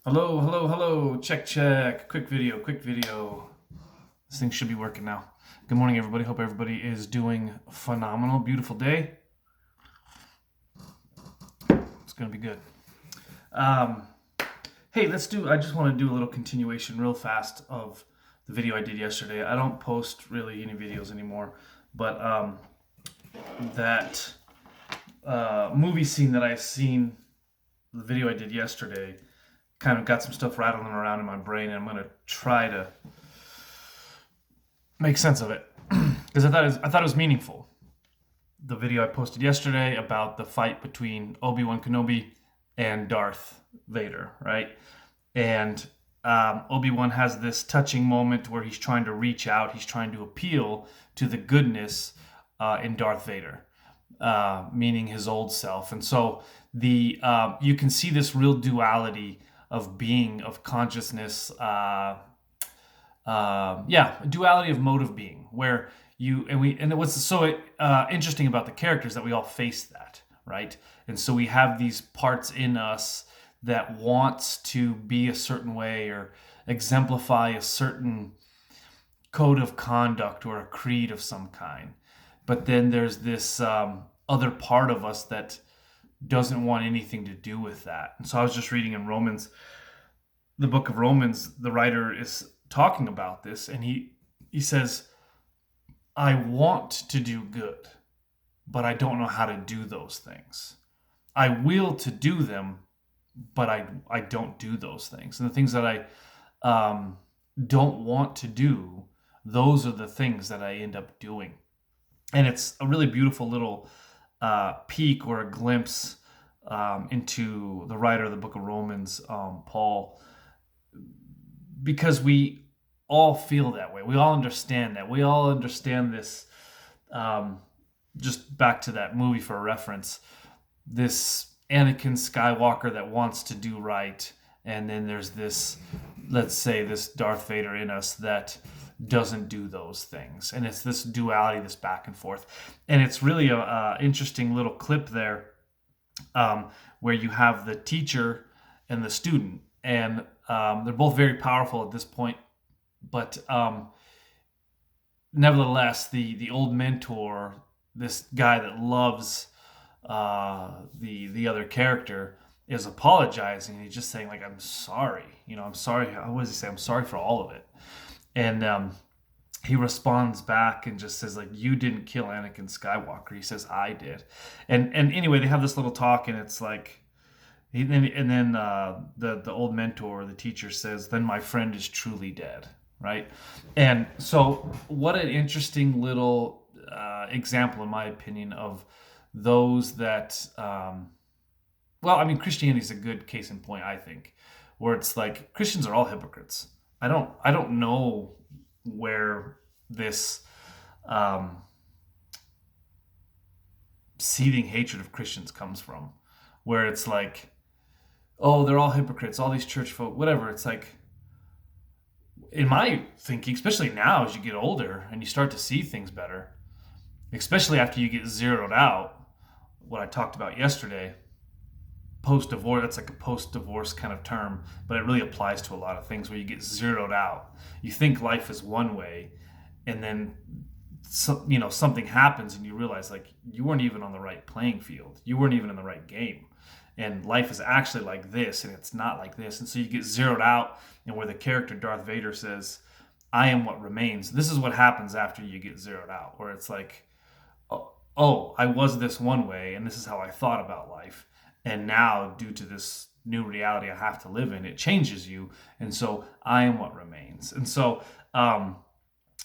Hello, hello, hello. Check, check. Quick video, quick video. This thing should be working now. Good morning, everybody. Hope everybody is doing phenomenal. Beautiful day. It's going to be good. Um, hey, I just want to do a little continuation real fast of the video I did yesterday. I don't post really any videos anymore, but that movie scene that I seen, the video I did yesterday, kind of got some stuff rattling around in my brain, and I'm going to try to make sense of it because I thought it was meaningful. The video I posted yesterday about the fight between Obi-Wan Kenobi and Darth Vader, right? And Obi-Wan has this touching moment where he's trying to reach out, he's trying to appeal to the goodness in Darth Vader, meaning his old self. And so the you can see this real duality of being, of consciousness, duality of mode of being, where and what's so interesting about the characters that we all face that, right? And so we have these parts in us that wants to be a certain way or exemplify a certain code of conduct or a creed of some kind, but then there's this other part of us that doesn't want anything to do with that. And so I was just reading in Romans, the book of Romans, the writer is talking about this, and he says, I want to do good, but I don't know how to do those things. I will to do them, but I don't do those things. And the things that I don't want to do, those are the things that I end up doing. And it's a really beautiful little peek or a glimpse into the writer of the book of Romans, Paul, because we all feel that way. We all understand that. We all understand this. Just back to that movie for a reference, this Anakin Skywalker that wants to do right, and then there's this, let's say, this Darth Vader in us that doesn't do those things, and it's this duality, this back and forth. And it's really a interesting little clip there, where you have the teacher and the student, and they're both very powerful at this point, but nevertheless, the old mentor, this guy that loves the other character, is apologizing. He's just saying, like, I'm sorry. I'm sorry. What does he say? I'm sorry for all of it. And he responds back and just says, like, you didn't kill Anakin Skywalker. He says, I did. And anyway, they have this little talk, and it's like, and then the old mentor, the teacher, says, then my friend is truly dead, right? And so what an interesting little example, in my opinion, of those that Christianity is a good case in point, I think, where it's like Christians are all hypocrites. I don't know where this seething hatred of Christians comes from, where it's like, oh, they're all hypocrites, all these church folk, whatever. It's like, in my thinking, especially now as you get older and you start to see things better, especially after you get zeroed out, what I talked about yesterday, post-divorce, that's like a post-divorce kind of term, but it really applies to a lot of things where you get zeroed out. You think life is one way, and then something happens and you realize, like, you weren't even on the right playing field. You weren't even in the right game. And life is actually like this, and it's not like this. And so you get zeroed out, and where the character Darth Vader says, I am what remains. This is what happens after you get zeroed out, where it's like, oh, I was this one way, and this is how I thought about life. And now, due to this new reality I have to live in, it changes you. And so I am what remains. And so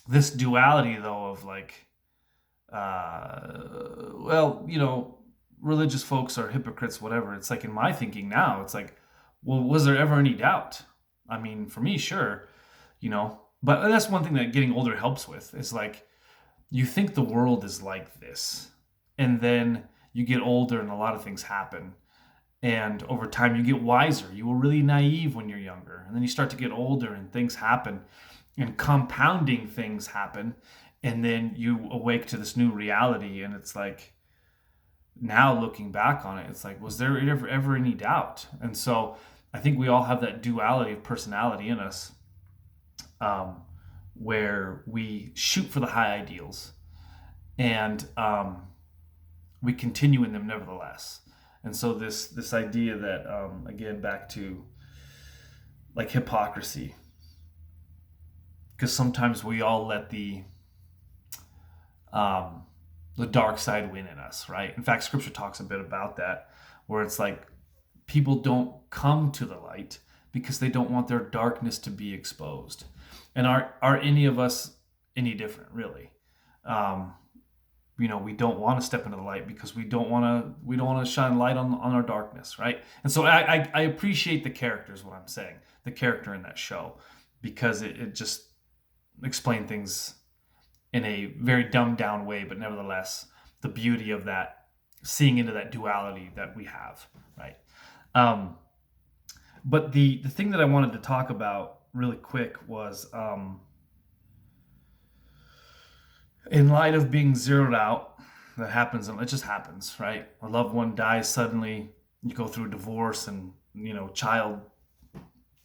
this duality, though, of like, religious folks are hypocrites, whatever. It's like, in my thinking now, it's like, well, was there ever any doubt? I mean, for me, sure, but that's one thing that getting older helps with. It's like, you think the world is like this, and then you get older and a lot of things happen. And over time, you get wiser. You were really naive when you're younger. And then you start to get older and things happen, and compounding things happen. And then you awake to this new reality. And it's like, now looking back on it, it's like, was there ever any doubt? And so I think we all have that duality of personality in us, um, where we shoot for the high ideals and we continue in them nevertheless. And so this idea that again, back to like hypocrisy, because sometimes we all let um, the dark side win in us, right? In fact, Scripture talks a bit about that, where it's like people don't come to the light because they don't want their darkness to be exposed. And are any of us any different, really? Um, we don't want to step into the light because we don't want to shine light on our darkness, right? And so I appreciate the characters, what I'm saying, the character in that show, because it just explained things in a very dumbed down way, but nevertheless the beauty of that, seeing into that duality that we have, right? um but the thing that I wanted to talk about really quick was, in light of being zeroed out, that happens, and it just happens, right? A loved one dies suddenly, you go through a divorce, and child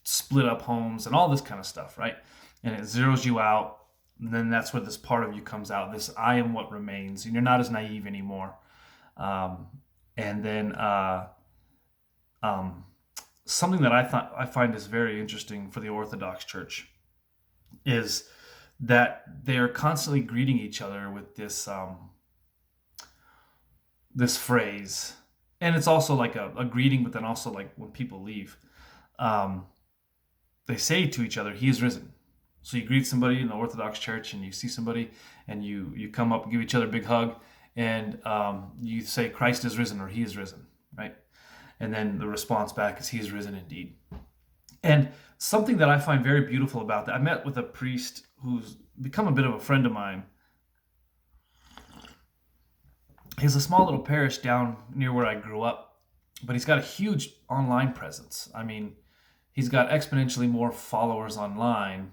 split up homes and all this kind of stuff, right? And it zeroes you out. And then that's where this part of you comes out, this I am what remains, and you're not as naive anymore. um, and then um, something that I find is very interesting for the Orthodox Church is that they're constantly greeting each other with this phrase, and it's also like a greeting, but then also like when people leave, um, they say to each other, "He is risen." So you greet somebody in the Orthodox Church, and you see somebody, and you come up and give each other a big hug, and you say, "Christ is risen," or "He is risen," right? And then the response back is, "He is risen indeed." And something that I find very beautiful about that, I met with a priest who's become a bit of a friend of mine. He has a small little parish down near where I grew up, but he's got a huge online presence. I mean, he's got exponentially more followers online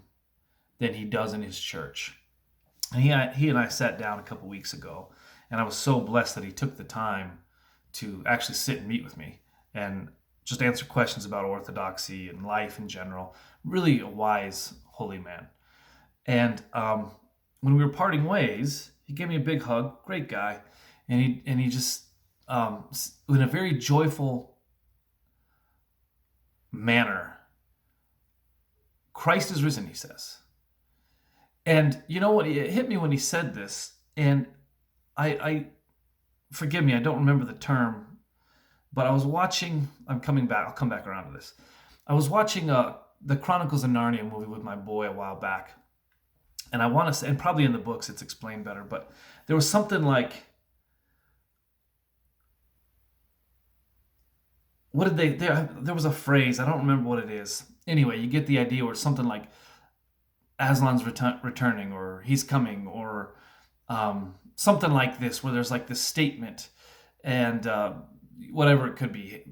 than he does in his church. And he and I sat down a couple weeks ago, and I was so blessed that he took the time to actually sit and meet with me and just answer questions about orthodoxy and life in general. Really a wise, holy man. And when we were parting ways, he gave me a big hug. Great guy, and he just, in a very joyful manner, "Christ is risen," he says. And you know what? It hit me when he said this, and I forgive me, I don't remember the term, but I was watching. I'm coming back. I'll come back around to this. I was watching the Chronicles of Narnia movie with my boy a while back, and I want to say, and probably in the books it's explained better, but there was something like, what did they? There was a phrase. I don't remember what it is. Anyway, you get the idea. Where it's something like Aslan's returning, or he's coming, or something like this, where there's like this statement, and whatever it could be,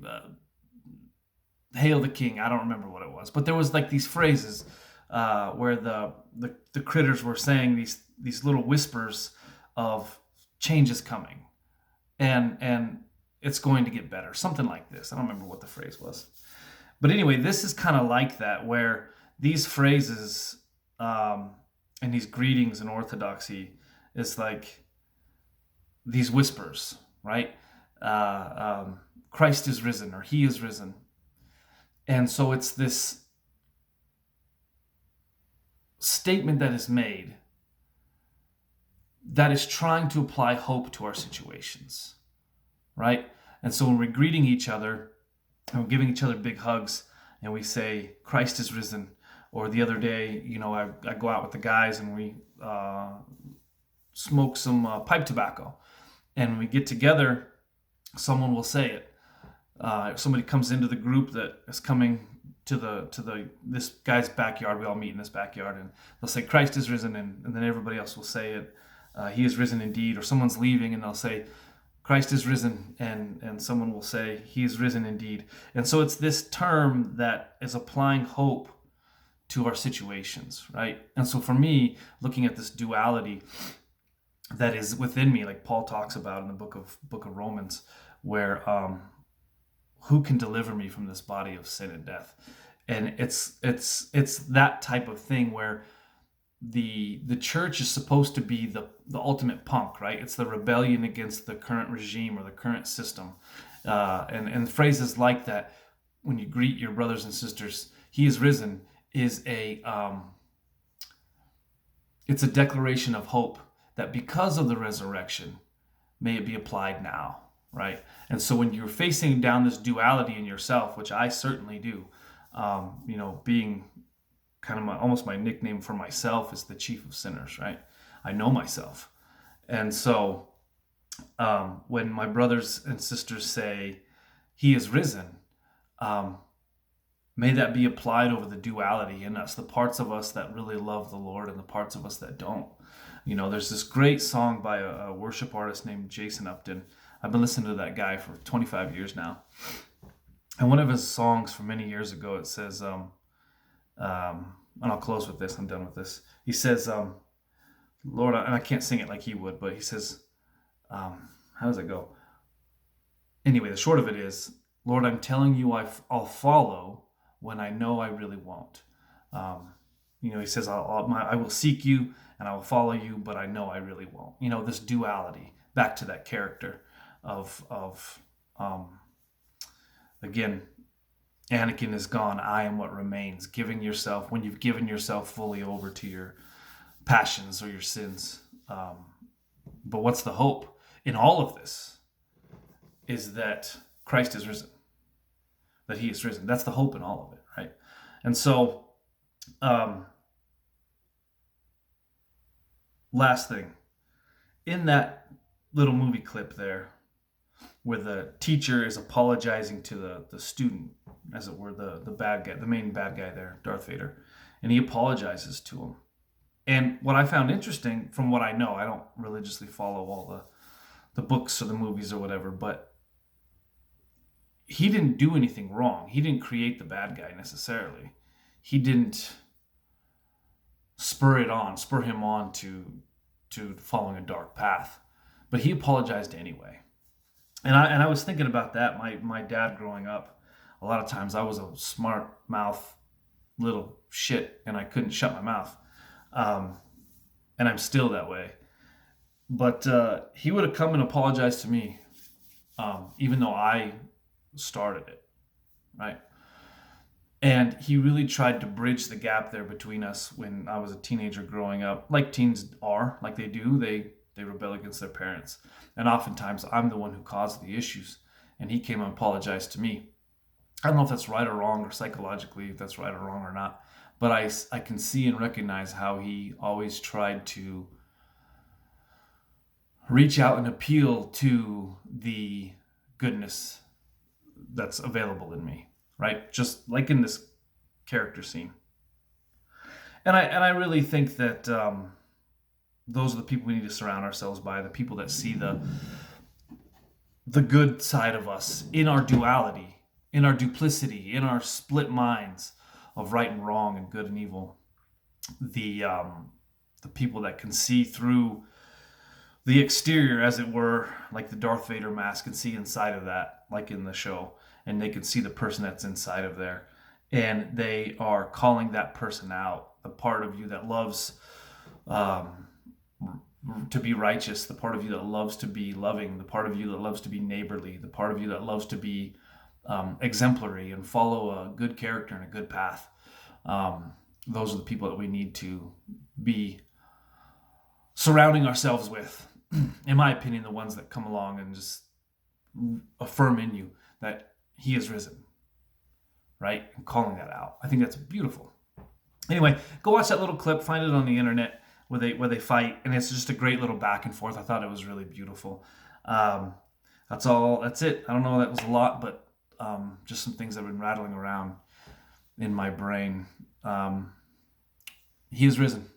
"Hail the King." I don't remember what it was, but there was like these phrases where the critters were saying these little whispers of change is coming, and it's going to get better, something like this. I don't remember what the phrase was, but anyway, this is kind of like that, where these phrases, and these greetings in Orthodoxy is like these whispers, right? Christ is risen, or He is risen. And so it's this statement that is made that is trying to apply hope to our situations, right? And so when we're greeting each other and we're giving each other big hugs, and we say, "Christ is risen," or the other day, I go out with the guys, and we smoke some pipe tobacco, and when we get together, someone will say it. If somebody comes into the group that is coming to this guy's backyard, we all meet in this backyard, and they'll say, "Christ is risen," and then everybody else will say it, "He is risen indeed." Or someone's leaving, and they'll say, "Christ is risen," and someone will say, "He is risen indeed." And so it's this term that is applying hope to our situations, right? And so for me, looking at this duality that is within me, like Paul talks about in the book of Romans, where who can deliver me from this body of sin and death? And it's that type of thing where the church is supposed to be the ultimate punk, right? It's the rebellion against the current regime or the current system, and phrases like that. When you greet your brothers and sisters, He is risen, is it's a declaration of hope that because of the resurrection, may it be applied now, right? And so when you're facing down this duality in yourself, which I certainly do, being kind of almost my nickname for myself is the chief of sinners, right? I know myself. And so when my brothers and sisters say, He is risen, may that be applied over the duality in us, the parts of us that really love the Lord and the parts of us that don't. There's this great song by a worship artist named Jason Upton. I've been listening to that guy for 25 years now. And one of his songs from many years ago, it says, and I'll close with this, I'm done with this. He says, Lord, and I can't sing it like he would, but he says, how does it go? Anyway, the short of it is, Lord, I'm telling you I'll follow when I know I really won't. He says, I will seek you and I will follow you, but I know I really won't. This duality, back to that character of again, Anakin is gone, I am what remains. When you've given yourself fully over to your passions or your sins. But what's the hope in all of this is that Christ is risen, that He is risen. That's the hope in all of it, right? And so, last thing, in that little movie clip there, where the teacher is apologizing to the student, as it were, the bad guy, the main bad guy there, Darth Vader, and he apologizes to him. And what I found interesting, from what I know, I don't religiously follow all the books or the movies or whatever, but he didn't do anything wrong. He didn't create the bad guy necessarily. He didn't spur him on to following a dark path, but he apologized anyway. And I was thinking about that. My dad growing up, a lot of times I was a smart mouth little shit and I couldn't shut my mouth. And I'm still that way. But he would have come and apologized to me, even though I started it, right? And he really tried to bridge the gap there between us when I was a teenager growing up, like teens are, like they do. They rebel against their parents. And oftentimes I'm the one who caused the issues. And he came and apologized to me. I don't know if that's right or wrong, or psychologically if that's right or wrong or not. But I can see and recognize how he always tried to reach out and appeal to the goodness that's available in me, right? Just like in this character scene. And I really think that those are the people we need to surround ourselves by, the people that see the good side of us in our duality, in our duplicity, in our split minds of right and wrong and good and evil. The people that can see through the exterior, as it were, like the Darth Vader mask, and see inside of that, like in the show, and they can see the person that's inside of there, and they are calling that person out, the part of you that loves to be righteous, the part of you that loves to be loving, the part of you that loves to be neighborly, the part of you that loves to be exemplary and follow a good character and a good path. Those are the people that we need to be surrounding ourselves with. In my opinion, the ones that come along and just affirm in you that He is risen, right? And calling that out. I think that's beautiful. Anyway, go watch that little clip. Find it on the internet where they fight, and it's just a great little back and forth. I thought it was really beautiful. That's all. That's it. I don't know. That was a lot, but just some things that have been rattling around in my brain. He is risen.